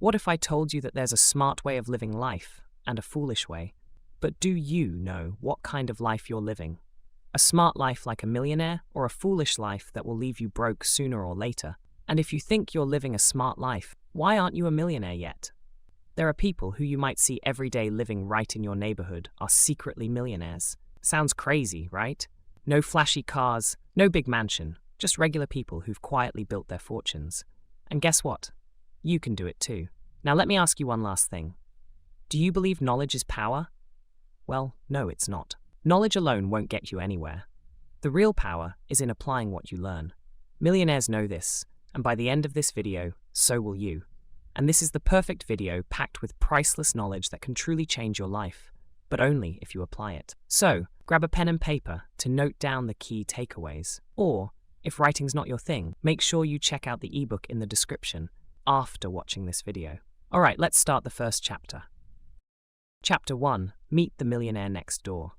What if I told you that there's a smart way of living life and a foolish way? But do you know what kind of life you're living? A smart life like a millionaire, or a foolish life that will leave you broke sooner or later? And if you think you're living a smart life, why aren't you a millionaire yet? There are people who you might see every day living right in your neighborhood are secretly millionaires. Sounds crazy, right? No flashy cars, no big mansion, just regular people who've quietly built their fortunes. And guess what? You can do it too. Now let me ask you one last thing. Do you believe knowledge is power? Well, no, it's not. Knowledge alone won't get you anywhere. The real power is in applying what you learn. Millionaires know this, and by the end of this video, so will you. And this is the perfect video packed with priceless knowledge that can truly change your life, but only if you apply it. So, grab a pen and paper to note down the key takeaways. Or, if writing's not your thing, make sure you check out the ebook in the description after watching this video. Alright, let's start the first chapter. Chapter 1. Meet the Millionaire Next Door.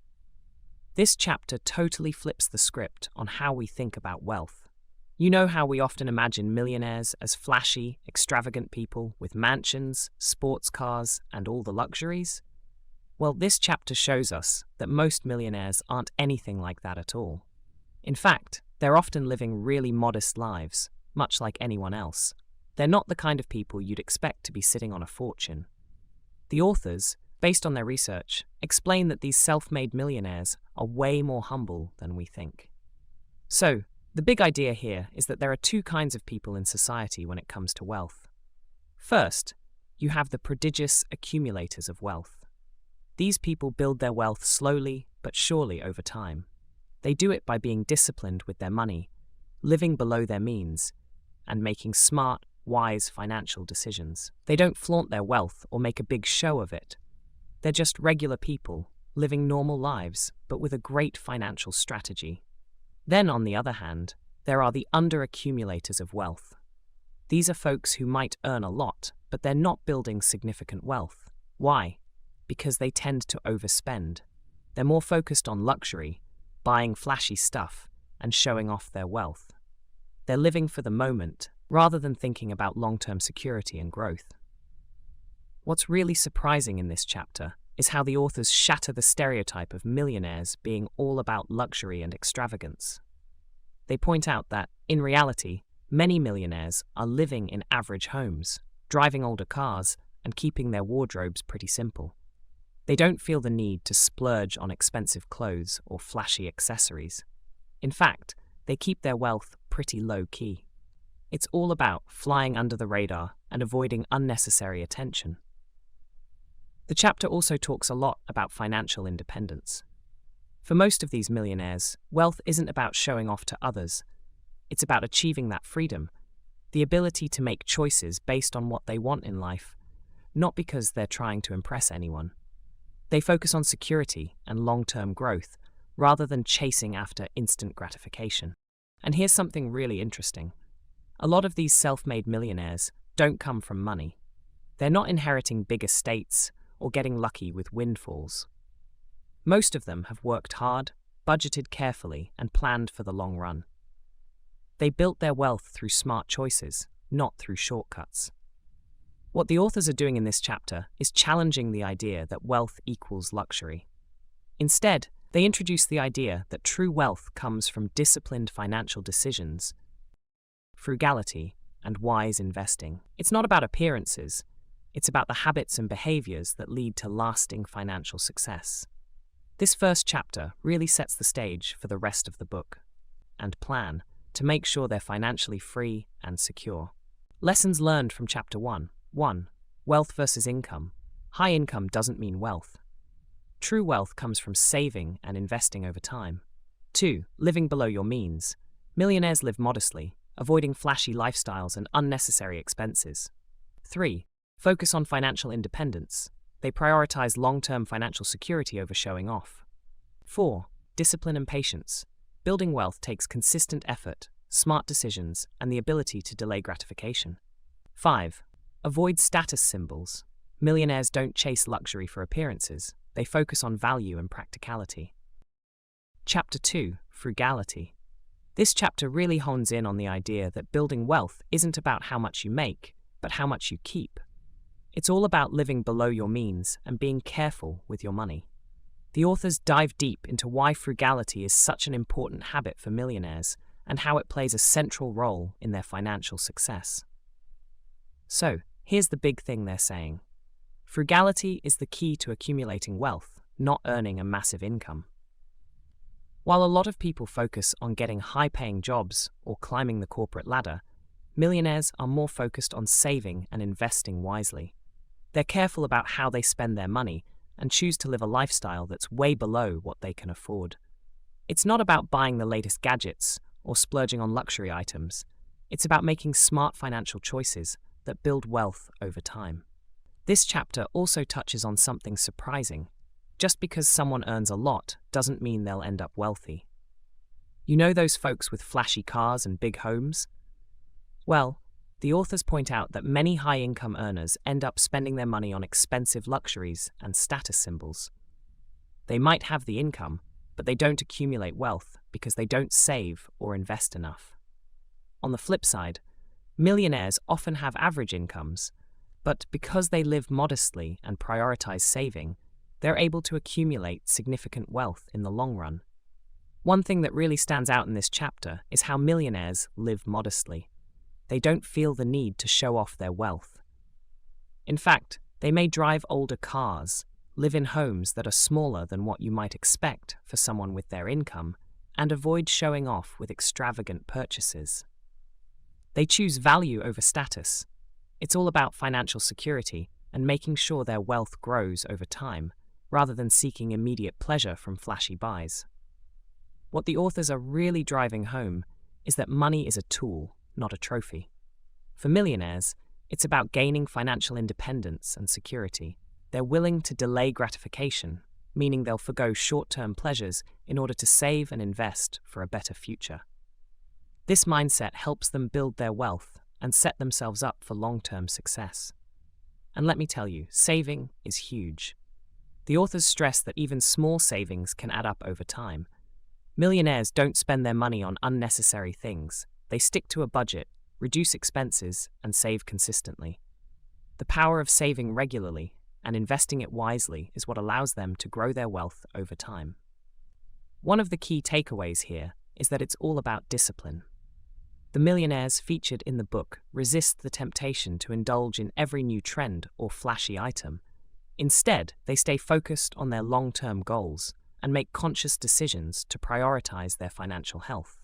This chapter totally flips the script on how we think about wealth. You know how we often imagine millionaires as flashy, extravagant people with mansions, sports cars, and all the luxuries? Well, this chapter shows us that most millionaires aren't anything like that at all. In fact, they're often living really modest lives, much like anyone else. They're not the kind of people you'd expect to be sitting on a fortune. The authors, based on their research, explain that these self-made millionaires are way more humble than we think. So, the big idea here is that there are two kinds of people in society when it comes to wealth. First, you have the prodigious accumulators of wealth. These people build their wealth slowly but surely over time. They do it by being disciplined with their money, living below their means, and making smart, wise financial decisions. They don't flaunt their wealth or make a big show of it. They're just regular people, living normal lives, but with a great financial strategy. Then, on the other hand, there are the under-accumulators of wealth. These are folks who might earn a lot, but they're not building significant wealth. Why? Because they tend to overspend. They're more focused on luxury, buying flashy stuff, and showing off their wealth. They're living for the moment, rather than thinking about long-term security and growth. What's really surprising in this chapter is how the authors shatter the stereotype of millionaires being all about luxury and extravagance. They point out that, in reality, many millionaires are living in average homes, driving older cars, and keeping their wardrobes pretty simple. They don't feel the need to splurge on expensive clothes or flashy accessories. In fact, they keep their wealth pretty low-key. It's all about flying under the radar and avoiding unnecessary attention. The chapter also talks a lot about financial independence. For most of these millionaires, wealth isn't about showing off to others. It's about achieving that freedom, the ability to make choices based on what they want in life, not because they're trying to impress anyone. They focus on security and long-term growth, rather than chasing after instant gratification. And here's something really interesting. A lot of these self-made millionaires don't come from money. They're not inheriting big estates or getting lucky with windfalls. Most of them have worked hard, budgeted carefully, and planned for the long run. They built their wealth through smart choices, not through shortcuts. What the authors are doing in this chapter is challenging the idea that wealth equals luxury. Instead, they introduce the idea that true wealth comes from disciplined financial decisions, frugality, and wise investing. It's not about appearances. It's about the habits and behaviors that lead to lasting financial success. This first chapter really sets the stage for the rest of the book and plan to make sure they're financially free and secure. Lessons learned from Chapter 1. 1. Wealth versus income. High income doesn't mean wealth. True wealth comes from saving and investing over time. 2. Living below your means. Millionaires live modestly, avoiding flashy lifestyles and unnecessary expenses. 3. Focus on financial independence. They prioritize long-term financial security over showing off. 4. Discipline and patience. Building wealth takes consistent effort, smart decisions, and the ability to delay gratification. 5. Avoid status symbols. Millionaires don't chase luxury for appearances. They focus on value and practicality. Chapter 2. Frugality. This chapter really hones in on the idea that building wealth isn't about how much you make, but how much you keep. It's all about living below your means and being careful with your money. The authors dive deep into why frugality is such an important habit for millionaires and how it plays a central role in their financial success. So, here's the big thing they're saying. Frugality is the key to accumulating wealth, not earning a massive income. While a lot of people focus on getting high-paying jobs or climbing the corporate ladder, millionaires are more focused on saving and investing wisely. They're careful about how they spend their money and choose to live a lifestyle that's way below what they can afford. It's not about buying the latest gadgets or splurging on luxury items. It's about making smart financial choices that build wealth over time. This chapter also touches on something surprising. Just because someone earns a lot doesn't mean they'll end up wealthy. You know those folks with flashy cars and big homes? Well, the authors point out that many high-income earners end up spending their money on expensive luxuries and status symbols. They might have the income, but they don't accumulate wealth because they don't save or invest enough. On the flip side, millionaires often have average incomes, but because they live modestly and prioritize saving, they're able to accumulate significant wealth in the long run. One thing that really stands out in this chapter is how millionaires live modestly. They don't feel the need to show off their wealth. In fact, they may drive older cars, live in homes that are smaller than what you might expect for someone with their income, and avoid showing off with extravagant purchases. They choose value over status. It's all about financial security and making sure their wealth grows over time, rather than seeking immediate pleasure from flashy buys. What the authors are really driving home is that money is a tool, not a trophy. For millionaires, it's about gaining financial independence and security. They're willing to delay gratification, meaning they'll forgo short-term pleasures in order to save and invest for a better future. This mindset helps them build their wealth and set themselves up for long-term success. And let me tell you, saving is huge. The authors stress that even small savings can add up over time. Millionaires don't spend their money on unnecessary things. They stick to a budget, reduce expenses, and save consistently. The power of saving regularly and investing it wisely is what allows them to grow their wealth over time. One of the key takeaways here is that it's all about discipline. The millionaires featured in the book resist the temptation to indulge in every new trend or flashy item. Instead, they stay focused on their long-term goals and make conscious decisions to prioritize their financial health.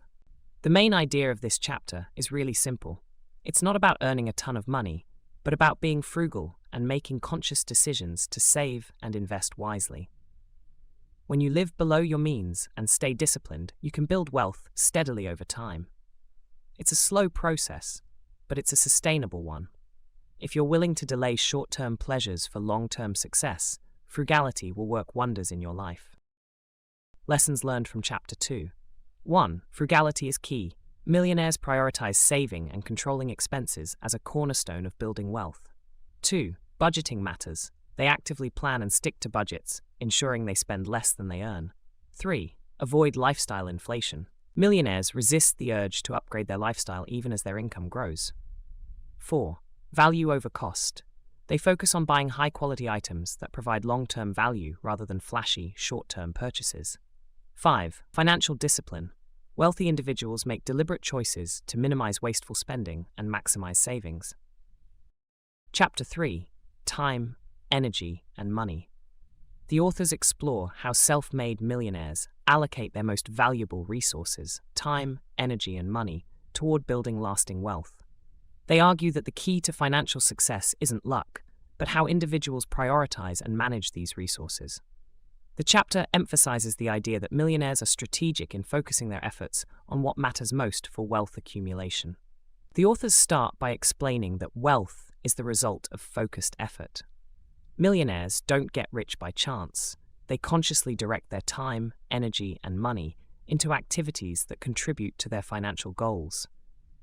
The main idea of this chapter is really simple. It's not about earning a ton of money, but about being frugal and making conscious decisions to save and invest wisely. When you live below your means and stay disciplined, you can build wealth steadily over time. It's a slow process, but it's a sustainable one. If you're willing to delay short-term pleasures for long-term success, frugality will work wonders in your life. Lessons learned from Chapter 2. 1. Frugality is key. Millionaires prioritize saving and controlling expenses as a cornerstone of building wealth. 2. Budgeting matters. They actively plan and stick to budgets, ensuring they spend less than they earn. 3. Avoid lifestyle inflation. Millionaires resist the urge to upgrade their lifestyle even as their income grows. 4. Value over cost. They focus on buying high-quality items that provide long-term value rather than flashy, short-term purchases. 5. Financial discipline. Wealthy individuals make deliberate choices to minimize wasteful spending and maximize savings. Chapter 3. Time, Energy, and Money. The authors explore how self-made millionaires allocate their most valuable resources, time, energy, and money, toward building lasting wealth. They argue that the key to financial success isn't luck, but how individuals prioritize and manage these resources. The chapter emphasizes the idea that millionaires are strategic in focusing their efforts on what matters most for wealth accumulation. The authors start by explaining that wealth is the result of focused effort. Millionaires don't get rich by chance. They consciously direct their time, energy, and money into activities that contribute to their financial goals.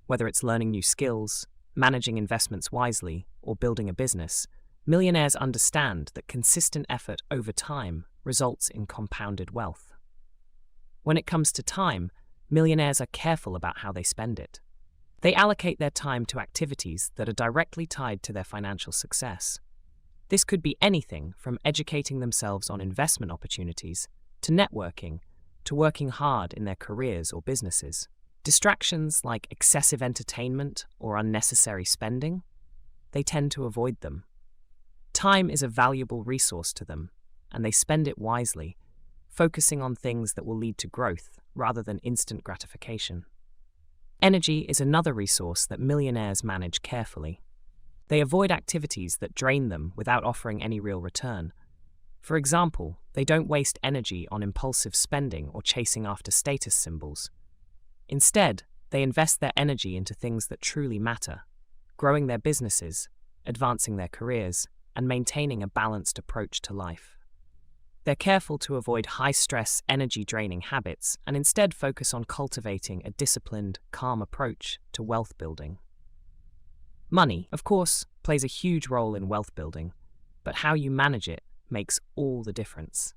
Whether it's learning new skills, managing investments wisely, or building a business, millionaires understand that consistent effort over time results in compounded wealth. When it comes to time, millionaires are careful about how they spend it. They allocate their time to activities that are directly tied to their financial success. This could be anything from educating themselves on investment opportunities, to networking, to working hard in their careers or businesses. Distractions like excessive entertainment or unnecessary spending, they tend to avoid them. Time is a valuable resource to them, and they spend it wisely, focusing on things that will lead to growth rather than instant gratification. Energy is another resource that millionaires manage carefully. They avoid activities that drain them without offering any real return. For example, they don't waste energy on impulsive spending or chasing after status symbols. Instead, they invest their energy into things that truly matter, growing their businesses, advancing their careers, and maintaining a balanced approach to life. They're careful to avoid high-stress, energy-draining habits and instead focus on cultivating a disciplined, calm approach to wealth building. Money, of course, plays a huge role in wealth building, but how you manage it makes all the difference.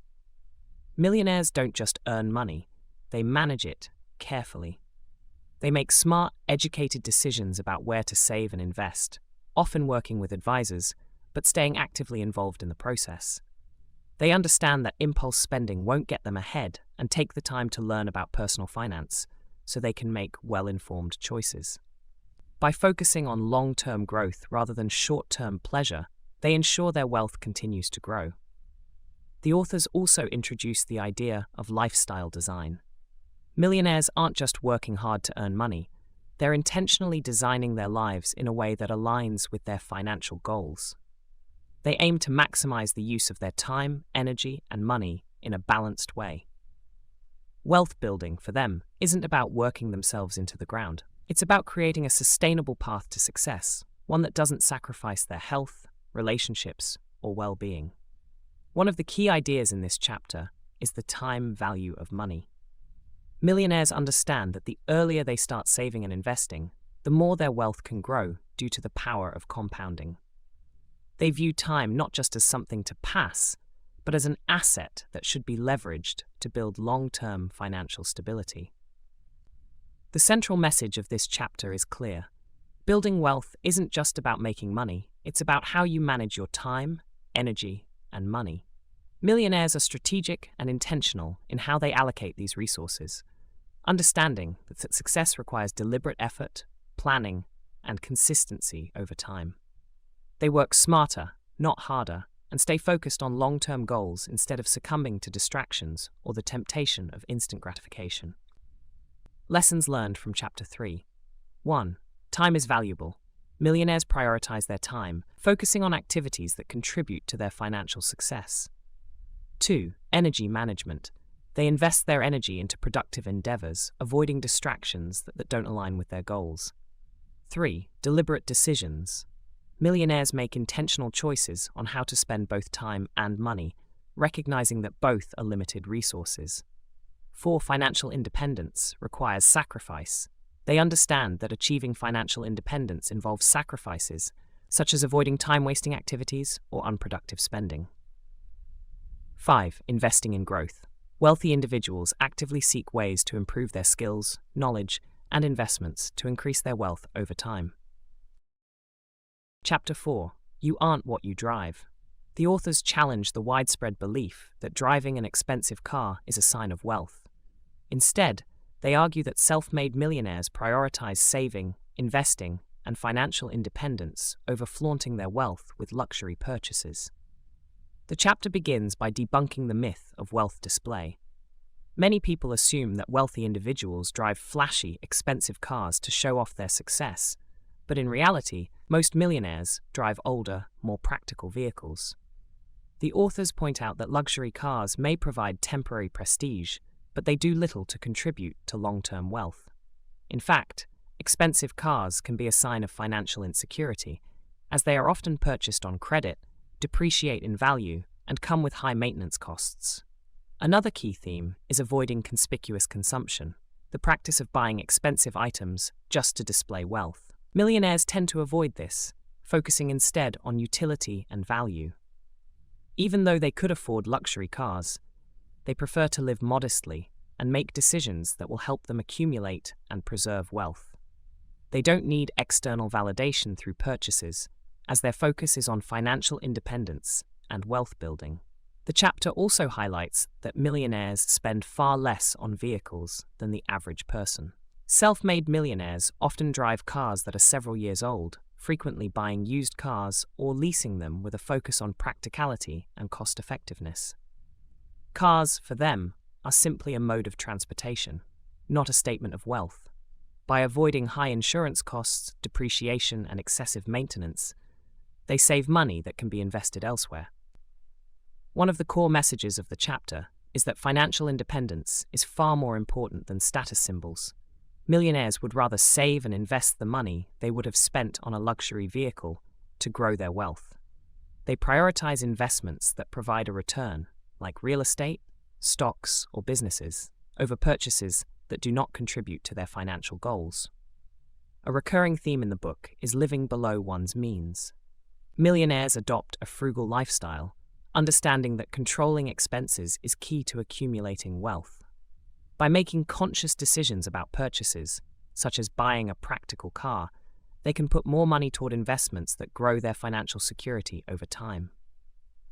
Millionaires don't just earn money, they manage it carefully. They make smart, educated decisions about where to save and invest, often working with advisors, but staying actively involved in the process. They understand that impulse spending won't get them ahead and take the time to learn about personal finance so they can make well-informed choices. By focusing on long-term growth rather than short-term pleasure, they ensure their wealth continues to grow. The authors also introduce the idea of lifestyle design. Millionaires aren't just working hard to earn money, they're intentionally designing their lives in a way that aligns with their financial goals. They aim to maximize the use of their time, energy, and money in a balanced way. Wealth building, for them, isn't about working themselves into the ground. It's about creating a sustainable path to success, one that doesn't sacrifice their health, relationships, or well-being. One of the key ideas in this chapter is the time value of money. Millionaires understand that the earlier they start saving and investing, the more their wealth can grow due to the power of compounding. They view time not just as something to pass, but as an asset that should be leveraged to build long-term financial stability. The central message of this chapter is clear. Building wealth isn't just about making money, it's about how you manage your time, energy, and money. Millionaires are strategic and intentional in how they allocate these resources, understanding that success requires deliberate effort, planning, and consistency over time. They work smarter, not harder, and stay focused on long-term goals instead of succumbing to distractions or the temptation of instant gratification. Lessons learned from Chapter 3. 1. Time is valuable. Millionaires prioritize their time, focusing on activities that contribute to their financial success. 2. Energy management. They invest their energy into productive endeavors, avoiding distractions that don't align with their goals. 3. Deliberate decisions. Millionaires make intentional choices on how to spend both time and money, recognizing that both are limited resources. 4. Financial independence requires sacrifice. They understand that achieving financial independence involves sacrifices, such as avoiding time-wasting activities or unproductive spending. 5. Investing in growth. Wealthy individuals actively seek ways to improve their skills, knowledge, and investments to increase their wealth over time. Chapter 4. You aren't what you drive. The authors challenge the widespread belief that driving an expensive car is a sign of wealth. Instead, they argue that self-made millionaires prioritize saving, investing, and financial independence over flaunting their wealth with luxury purchases. The chapter begins by debunking the myth of wealth display. Many people assume that wealthy individuals drive flashy, expensive cars to show off their success, but in reality, most millionaires drive older, more practical vehicles. The authors point out that luxury cars may provide temporary prestige, but they do little to contribute to long-term wealth. In fact, expensive cars can be a sign of financial insecurity, as they are often purchased on credit, depreciate in value, and come with high maintenance costs. Another key theme is avoiding conspicuous consumption, the practice of buying expensive items just to display wealth. Millionaires tend to avoid this, focusing instead on utility and value. Even though they could afford luxury cars, they prefer to live modestly and make decisions that will help them accumulate and preserve wealth. They don't need external validation through purchases, as their focus is on financial independence and wealth building. The chapter also highlights that millionaires spend far less on vehicles than the average person. Self-made millionaires often drive cars that are several years old, frequently buying used cars or leasing them with a focus on practicality and cost-effectiveness. Cars, for them, are simply a mode of transportation, not a statement of wealth. By avoiding high insurance costs, depreciation, and excessive maintenance, they save money that can be invested elsewhere. One of the core messages of the chapter is that financial independence is far more important than status symbols. Millionaires would rather save and invest the money they would have spent on a luxury vehicle to grow their wealth. They prioritize investments that provide a return, like real estate, stocks, or businesses, over purchases that do not contribute to their financial goals. A recurring theme in the book is living below one's means. Millionaires adopt a frugal lifestyle, understanding that controlling expenses is key to accumulating wealth. By making conscious decisions about purchases, such as buying a practical car, they can put more money toward investments that grow their financial security over time.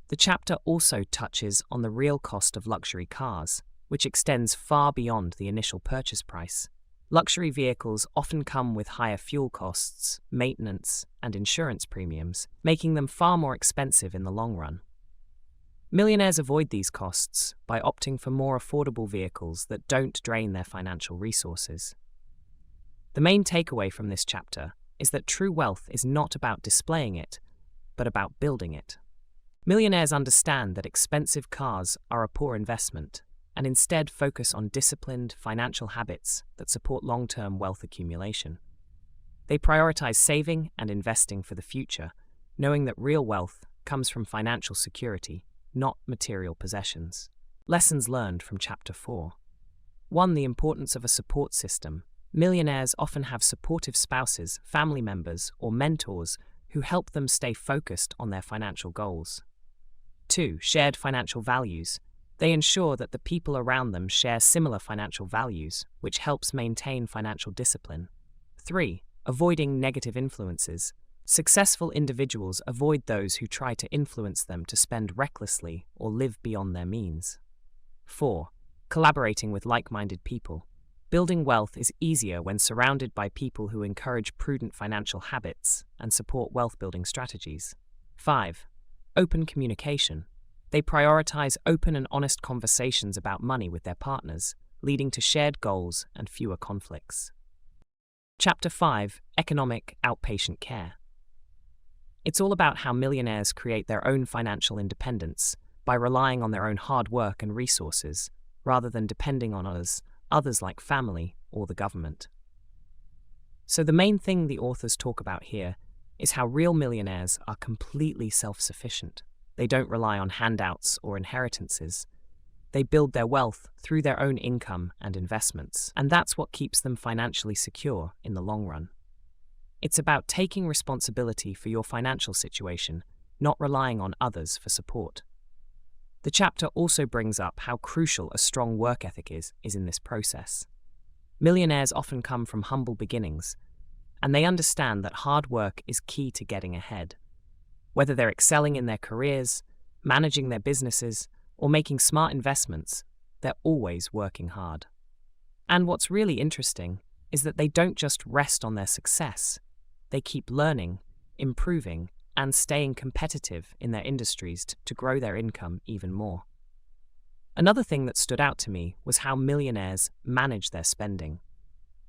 The chapter also touches on the real cost of luxury cars, which extends far beyond the initial purchase price. Luxury vehicles often come with higher fuel costs, maintenance, and insurance premiums, making them far more expensive in the long run. Millionaires avoid these costs by opting for more affordable vehicles that don't drain their financial resources. The main takeaway from this chapter is that true wealth is not about displaying it, but about building it. Millionaires understand that expensive cars are a poor investment, and instead focus on disciplined financial habits that support long-term wealth accumulation. They prioritize saving and investing for the future, knowing that real wealth comes from financial security, not material possessions. Lessons learned from Chapter 4. 1. The importance of a support system. Millionaires often have supportive spouses, family members, or mentors who help them stay focused on their financial goals. 2. Shared financial values. They ensure that the people around them share similar financial values, which helps maintain financial discipline. 3. Avoiding negative influences. Successful individuals avoid those who try to influence them to spend recklessly or live beyond their means. 4. Collaborating with like-minded people. Building wealth is easier when surrounded by people who encourage prudent financial habits and support wealth-building strategies. 5. Open communication. They prioritize open and honest conversations about money with their partners, leading to shared goals and fewer conflicts. Chapter 5. Economic outpatient care. It's all about how millionaires create their own financial independence by relying on their own hard work and resources, rather than depending on others like family or the government. So the main thing the authors talk about here is how real millionaires are completely self-sufficient. They don't rely on handouts or inheritances. They build their wealth through their own income and investments, and that's what keeps them financially secure in the long run. It's about taking responsibility for your financial situation, not relying on others for support. The chapter also brings up how crucial a strong work ethic is in this process. Millionaires often come from humble beginnings, and they understand that hard work is key to getting ahead. Whether they're excelling in their careers, managing their businesses, or making smart investments, they're always working hard. And what's really interesting is that they don't just rest on their success. They keep learning, improving, and staying competitive in their industries to grow their income even more. Another thing that stood out to me was how millionaires manage their spending.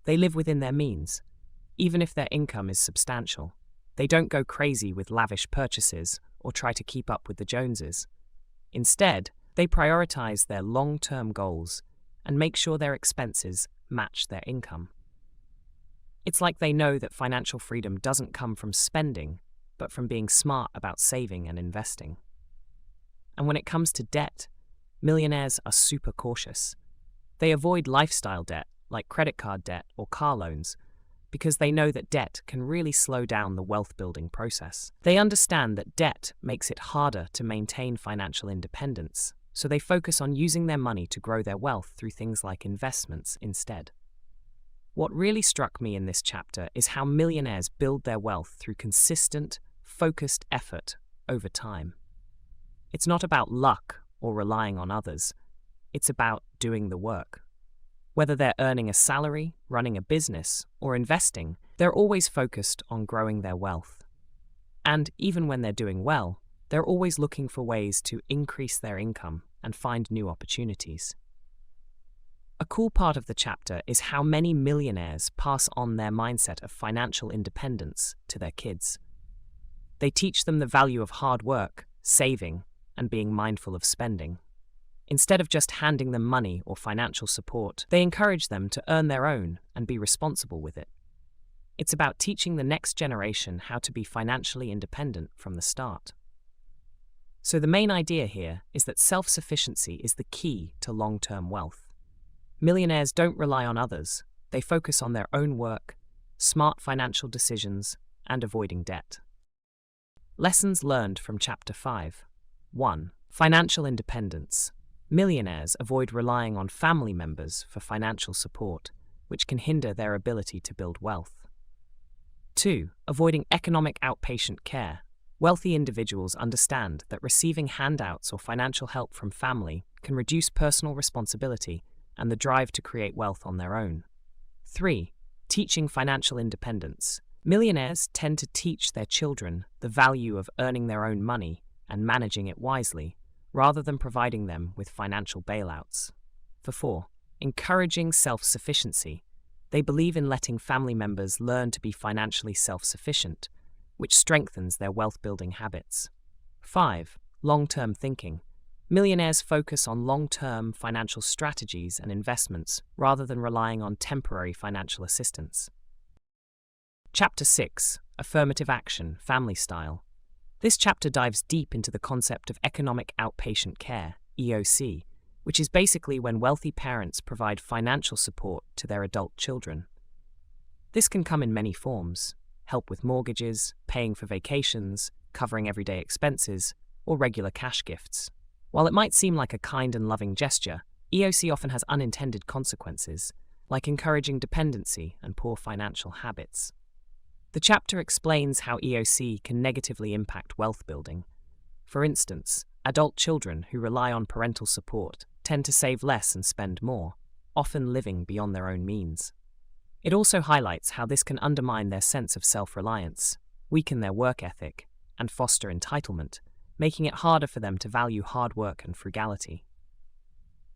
They live within their means, even if their income is substantial. They don't go crazy with lavish purchases or try to keep up with the Joneses. Instead, they prioritize their long-term goals and make sure their expenses match their income. It's like they know that financial freedom doesn't come from spending, but from being smart about saving and investing. And when it comes to debt, millionaires are super cautious. They avoid lifestyle debt, like credit card debt or car loans, because they know that debt can really slow down the wealth-building process. They understand that debt makes it harder to maintain financial independence, so they focus on using their money to grow their wealth through things like investments instead. What really struck me in this chapter is how millionaires build their wealth through consistent, focused effort over time. It's not about luck or relying on others. It's about doing the work. Whether they're earning a salary, running a business, or investing, they're always focused on growing their wealth. And even when they're doing well, they're always looking for ways to increase their income and find new opportunities. A cool part of the chapter is how many millionaires pass on their mindset of financial independence to their kids. They teach them the value of hard work, saving, and being mindful of spending. Instead of just handing them money or financial support, they encourage them to earn their own and be responsible with it. It's about teaching the next generation how to be financially independent from the start. So the main idea here is that self-sufficiency is the key to long-term wealth. Millionaires don't rely on others. They focus on their own work, smart financial decisions, and avoiding debt. Lessons learned from Chapter 5. 1. Financial independence. Millionaires avoid relying on family members for financial support, which can hinder their ability to build wealth. 2. Avoiding economic outpatient care. Wealthy individuals understand that receiving handouts or financial help from family can reduce personal responsibility and the drive to create wealth on their own. 3. Teaching financial independence. Millionaires tend to teach their children the value of earning their own money and managing it wisely, rather than providing them with financial bailouts. 4. Encouraging self-sufficiency. They believe in letting family members learn to be financially self-sufficient, which strengthens their wealth-building habits. 5. Long-term thinking. Millionaires focus on long-term financial strategies and investments rather than relying on temporary financial assistance. Chapter 6. Affirmative Action, Family Style. This chapter dives deep into the concept of economic outpatient care, EOC, which is basically when wealthy parents provide financial support to their adult children. This can come in many forms: help with mortgages, paying for vacations, covering everyday expenses, or regular cash gifts. While it might seem like a kind and loving gesture, EOC often has unintended consequences, like encouraging dependency and poor financial habits. The chapter explains how EOC can negatively impact wealth building. For instance, adult children who rely on parental support tend to save less and spend more, often living beyond their own means. It also highlights how this can undermine their sense of self-reliance, weaken their work ethic, and foster entitlement, making it harder for them to value hard work and frugality.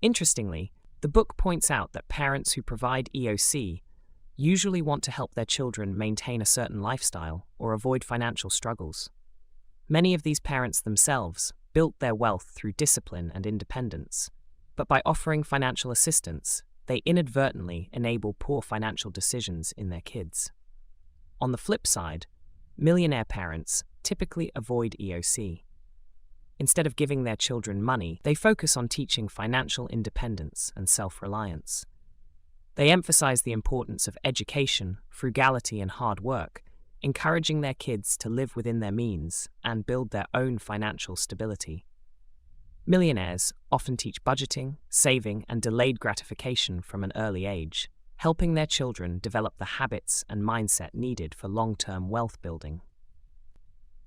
Interestingly, the book points out that parents who provide EOC usually want to help their children maintain a certain lifestyle or avoid financial struggles. Many of these parents themselves built their wealth through discipline and independence, but by offering financial assistance, they inadvertently enable poor financial decisions in their kids. On the flip side, millionaire parents typically avoid EOC. Instead of giving their children money, they focus on teaching financial independence and self-reliance. They emphasize the importance of education, frugality, and hard work, encouraging their kids to live within their means and build their own financial stability. Millionaires often teach budgeting, saving, and delayed gratification from an early age, helping their children develop the habits and mindset needed for long-term wealth building.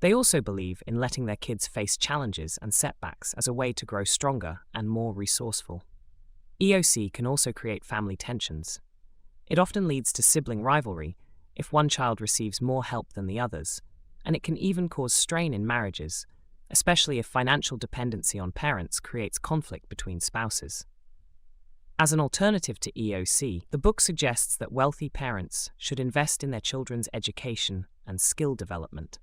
They also believe in letting their kids face challenges and setbacks as a way to grow stronger and more resourceful. EOC can also create family tensions. It often leads to sibling rivalry if one child receives more help than the others, and it can even cause strain in marriages, especially if financial dependency on parents creates conflict between spouses. As an alternative to EOC, the book suggests that wealthy parents should invest in their children's education and skill development.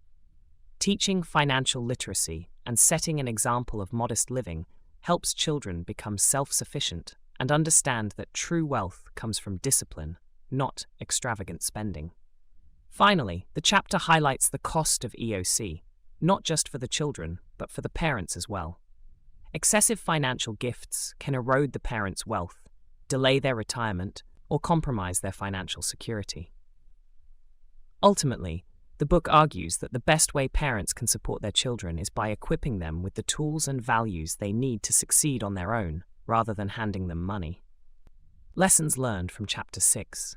Teaching financial literacy and setting an example of modest living helps children become self-sufficient and understand that true wealth comes from discipline, not extravagant spending. Finally, the chapter highlights the cost of EOC, not just for the children, but for the parents as well. Excessive financial gifts can erode the parents' wealth, delay their retirement, or compromise their financial security. Ultimately, the book argues that the best way parents can support their children is by equipping them with the tools and values they need to succeed on their own, rather than handing them money. Lessons learned from Chapter 6.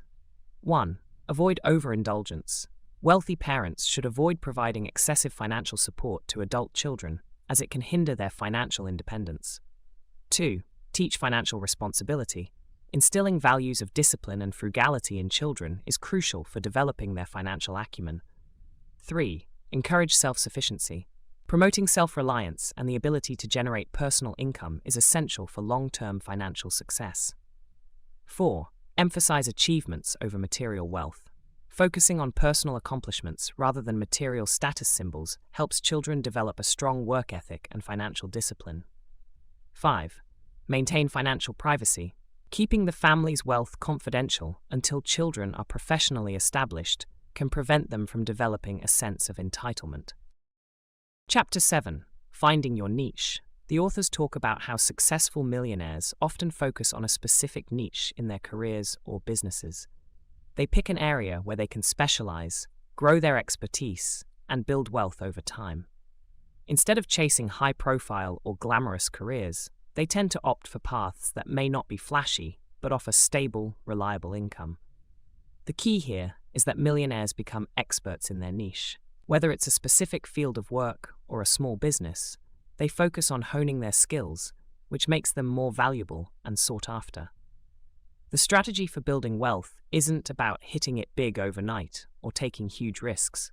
1. Avoid overindulgence. Wealthy parents should avoid providing excessive financial support to adult children, as it can hinder their financial independence. 2. Teach financial responsibility. Instilling values of discipline and frugality in children is crucial for developing their financial acumen. 3. Encourage self-sufficiency. Promoting self-reliance and the ability to generate personal income is essential for long-term financial success. 4. Emphasize achievements over material wealth. Focusing on personal accomplishments rather than material status symbols helps children develop a strong work ethic and financial discipline. 5. Maintain financial privacy. Keeping the family's wealth confidential until children are professionally established can prevent them from developing a sense of entitlement. Chapter 7. Finding your niche. The authors talk about how successful millionaires often focus on a specific niche in their careers or businesses. They pick an area where they can specialize, grow their expertise, and build wealth over time. Instead of chasing high-profile or glamorous careers, they tend to opt for paths that may not be flashy, but offer stable, reliable income. The key here is that millionaires become experts in their niche. Whether it's a specific field of work or a small business, they focus on honing their skills, which makes them more valuable and sought after. The strategy for building wealth isn't about hitting it big overnight or taking huge risks.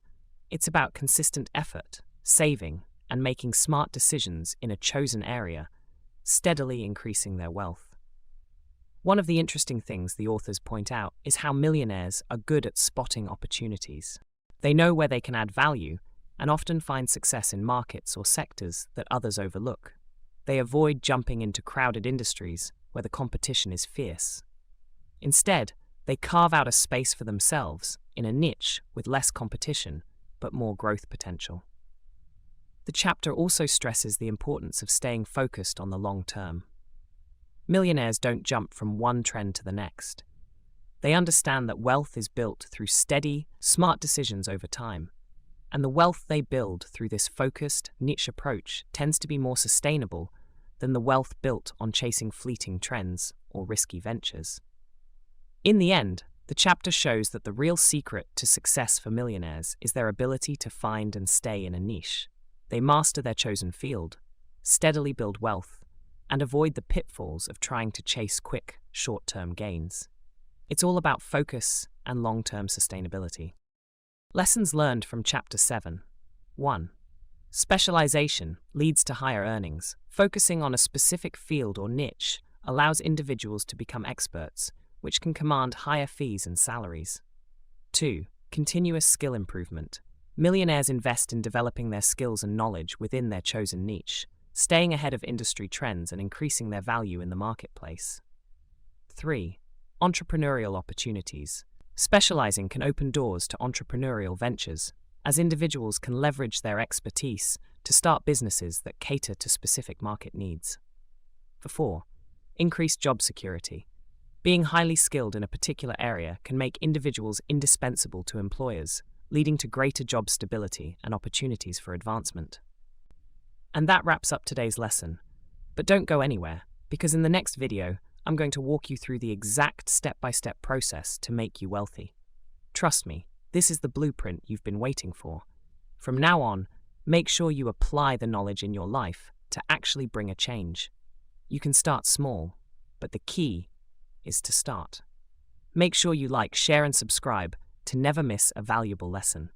It's about consistent effort, saving, and making smart decisions in a chosen area, steadily increasing their wealth. One of the interesting things the authors point out is how millionaires are good at spotting opportunities. They know where they can add value and often find success in markets or sectors that others overlook. They avoid jumping into crowded industries where the competition is fierce. Instead, they carve out a space for themselves in a niche with less competition but more growth potential. The chapter also stresses the importance of staying focused on the long term. Millionaires don't jump from one trend to the next. They understand that wealth is built through steady, smart decisions over time, and the wealth they build through this focused, niche approach tends to be more sustainable than the wealth built on chasing fleeting trends or risky ventures. In the end, the chapter shows that the real secret to success for millionaires is their ability to find and stay in a niche. They master their chosen field, steadily build wealth, and avoid the pitfalls of trying to chase quick, short-term gains. It's all about focus and long-term sustainability. Lessons learned from Chapter 7. 1. Specialization leads to higher earnings. Focusing on a specific field or niche allows individuals to become experts, which can command higher fees and salaries. 2. Continuous skill improvement. Millionaires invest in developing their skills and knowledge within their chosen niche, staying ahead of industry trends and increasing their value in the marketplace. 3. Entrepreneurial opportunities. Specializing can open doors to entrepreneurial ventures, as individuals can leverage their expertise to start businesses that cater to specific market needs. 4. Increased job security. Being highly skilled in a particular area can make individuals indispensable to employers, leading to greater job stability and opportunities for advancement. And that wraps up today's lesson. But don't go anywhere, because in the next video, I'm going to walk you through the exact step-by-step process to make you wealthy. Trust me, this is the blueprint you've been waiting for. From now on, make sure you apply the knowledge in your life to actually bring a change. You can start small, but the key is to start. Make sure you like, share, and subscribe to never miss a valuable lesson.